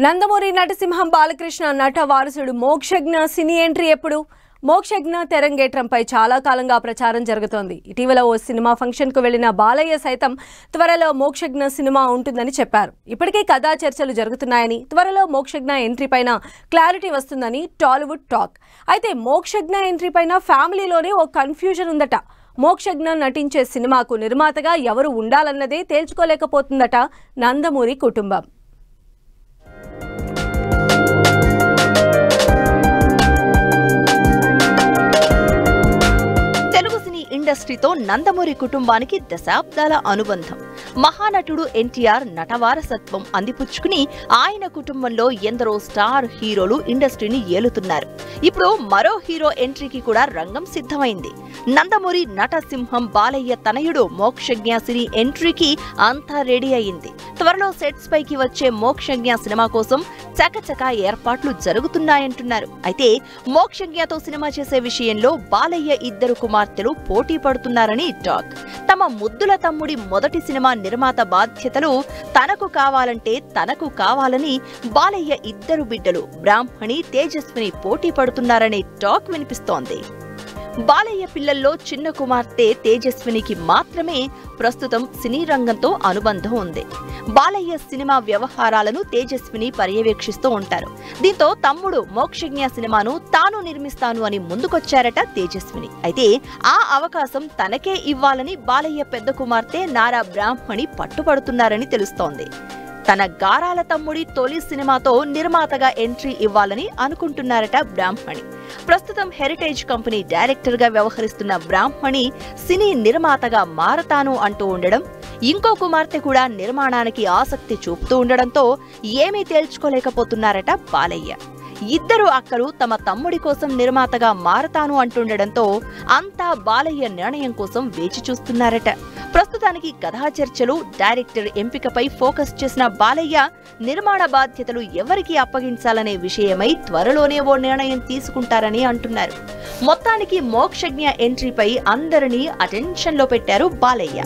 నందమూరి నటసింహం బాలకృష్ణ నట వారసుడు మోక్షజ్ఞ సినీ ఎంట్రీ ఎప్పుడు? మోక్షజ్ఞ తెరంగేట్రంపై చాలా కాలంగా ప్రచారం జరుగుతోంది. ఇటీవల ఓ సినిమా ఫంక్షన్కు వెళ్లిన బాలయ్య సైతం త్వరలో మోక్షజ్ఞ సినిమా ఉంటుందని చెప్పారు. ఇప్పటికే కథా చర్చలు జరుగుతున్నాయని, త్వరలో మోక్షజ్ఞ ఎంట్రీ పైన క్లారిటీ వస్తుందని టాలీవుడ్ టాక్. అయితే మోక్షజ్ఞ ఎంట్రీ పైన ఫ్యామిలీలోనే ఓ కన్ఫ్యూజన్ ఉందట. మోక్షజ్ఞ నటించే సినిమాకు నిర్మాతగా ఎవరు ఉండాలన్నదే తేల్చుకోలేకపోతుందట నందమూరి కుటుంబం. ఇండస్ట్రీతో నందమూరి కుటుంబానికి దశాబ్దాల అనుబంధం. మహానటుడు ఎన్టీఆర్ నటవారసత్వం అందిపుచ్చుకుని ఆయన కుటుంబంలో ఎందరో స్టార్ హీరోలు ఇండస్ట్రీని ఏలుతున్నారు. ఇప్పుడు మరో హీరో ఎంట్రీకి కూడా రంగం సిద్ధమైంది. నందమూరి నటసింహం బాలయ్య తనయుడు మోక్షజ్ఞ సినీ ఎంట్రీకి అంతా రెడీ అయింది. త్వరలో సెట్స్ పైకి వచ్చే మోక్షజ్ఞ సినిమా కోసం చకచకా ఏర్పాట్లు జరుగుతున్నాయంటున్నారు. అయితే మోక్షజ్ఞతో సినిమా చేసే విషయంలో బాలయ్య ఇద్దరు కుమార్తెలు పోటీ పడుతున్నారని టాక్. తమ ముద్దుల తమ్ముడి మొదటి సినిమా నిర్మాత బాధ్యతలు తనకు కావాలని బాలయ్య ఇద్దరు బిడ్డలు బ్రాహ్మణి, తేజస్విని పోటీ పడుతున్నారనే టాక్ వినిపిస్తోంది. బాలయ్య పిల్లల్లో చిన్న కుమార్తె తేజస్వినికి మాత్రమే ప్రస్తుతం సినీ రంగంతో అనుబంధం ఉంది. బాలయ్య సినిమా వ్యవహారాలను తేజస్విని పర్యవేక్షిస్తూ ఉంటారు. దీంతో తమ్ముడు మోక్షజ్ఞ సినిమాను తాను నిర్మిస్తాను అని ముందుకొచ్చారట తేజస్విని. అయితే ఆ అవకాశం తనకే ఇవ్వాలని బాలయ్య పెద్ద కుమార్తె నారా బ్రాహ్మణి పట్టుపడుతున్నారని తెలుస్తోంది. తన గారాల తమ్ముడి తొలి సినిమాతో నిర్మాతగా ఎంట్రీ ఇవ్వాలని అనుకుంటున్నారట బ్రాహ్మణి. ప్రస్తుతం హెరిటేజ్ కంపెనీ డైరెక్టర్ గా వ్యవహరిస్తున్న బ్రాహ్మణి సినీ నిర్మాతగా మారతాను అంటూ ఉండడం, ఇంకో కుమార్తె కూడా నిర్మాణానికి ఆసక్తి చూపుతూ ఉండడంతో ఏమీ తేల్చుకోలేకపోతున్నారట బాలయ్య. ఇద్దరు అక్కలు తమ తమ్ముడి కోసం నిర్మాతగా మారతాను అంటుండడంతో అంతా బాలయ్య నిర్ణయం కోసం వేచి చూస్తున్నారట. ప్రస్తుతానికి కథా చర్చలు, డైరెక్టర్ ఎంపికపై ఫోకస్ చేసిన బాలయ్య నిర్మాణ బాధ్యతలు ఎవరికి అప్పగించాలనే విషయమై త్వరలోనే ఓ నిర్ణయం తీసుకుంటారని అంటున్నారు. మొత్తానికి మోక్షజ్ఞ ఎంట్రీపై అందరినీ అటెన్షన్లో పెట్టారు బాలయ్య.